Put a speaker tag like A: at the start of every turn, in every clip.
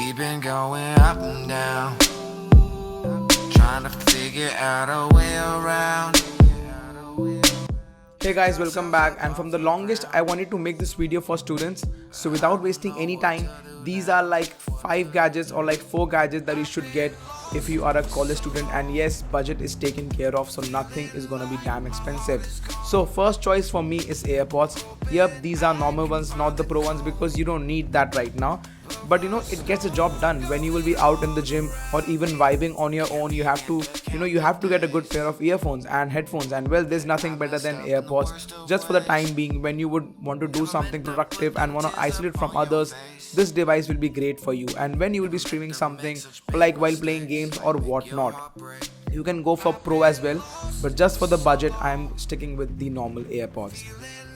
A: We've been going up and down, trying to figure out a way around.
B: Hey guys, welcome back. And from the longest I wanted to make this video for students, so without wasting any time, these are like 5 gadgets or like 4 gadgets that you should get if you are a college student. And yes, budget is taken care of, so nothing is gonna be damn expensive. So first choice for me is AirPods. Yep, these are normal ones, not the pro ones, because you don't need that right now. But it gets the job done when you will be out in the gym or even vibing on your own. You have to get a good pair of earphones and headphones, and well, there's nothing better than AirPods just for the time being. When you would want to do something productive and want to isolate from others, this device will be great for you. And when you will be streaming something, like while playing games or whatnot, you can go for pro as well, but just for the budget I am sticking with the normal AirPods.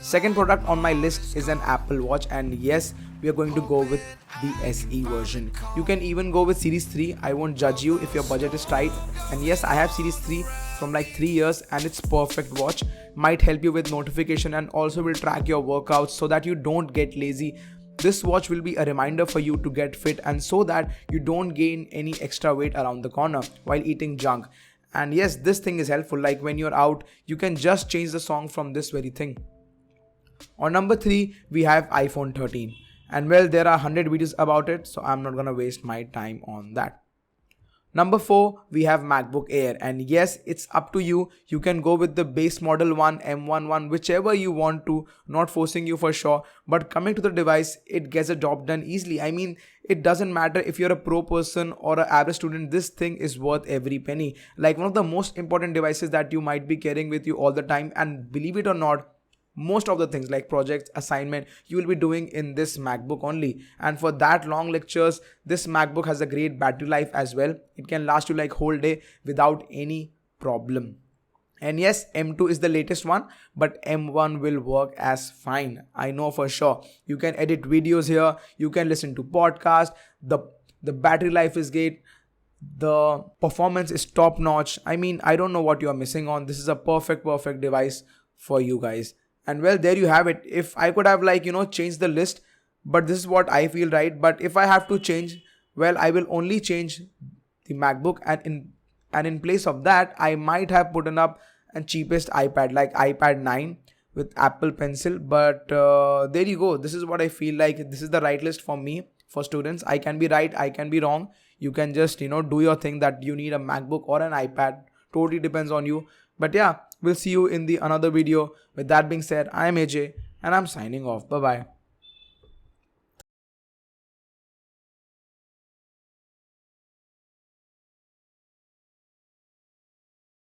B: Second product on my list is an Apple Watch, and yes, we are going to go with the SE version. You can even go with Series 3. I won't judge you if your budget is tight. And yes, I have Series 3 from like 3 years, and it's perfect watch. Might help you with notification and also will track your workouts so that you don't get lazy. This watch will be a reminder for you to get fit, and so that you don't gain any extra weight around the corner while eating junk. And yes, this thing is helpful. Like when you're out, you can just change the song from this very thing. On number 3, we have iPhone 13. And well, there are 100 videos about it, so I'm not gonna waste my time on that. Number 4, we have MacBook Air, and yes, it's up to you. You can go with the base model one, M11, whichever you want to, not forcing you for sure. But coming to the device, it gets the job done easily. I mean, it doesn't matter if you're a pro person or an average student, this thing is worth every penny. Like one of the most important devices that you might be carrying with you all the time, and believe it or not, most of the things like projects, assignment, you will be doing in this MacBook only. And for that long lectures, this MacBook has a great battery life as well. It can last you like whole day without any problem. And yes, M2 is the latest one, but M1 will work as fine. I know for sure. You can edit videos here. You can listen to podcasts. The battery life is great. The performance is top notch. I mean, I don't know what you are missing on. This is a perfect device for you guys. And well, there you have it. If I could have changed the list, but this is what I feel, right? But if I have to change, well, I will only change the MacBook, and in place of that, I might have put up a cheapest iPad like iPad 9 with Apple Pencil. But there you go. This is what I feel like. This is the right list for me, for students. I can be right, I can be wrong. You can just do your thing that you need a MacBook or an iPad. Totally depends on you. But yeah, we'll see you in the another video. With that being said, I am AJ and I'm signing off. Bye bye.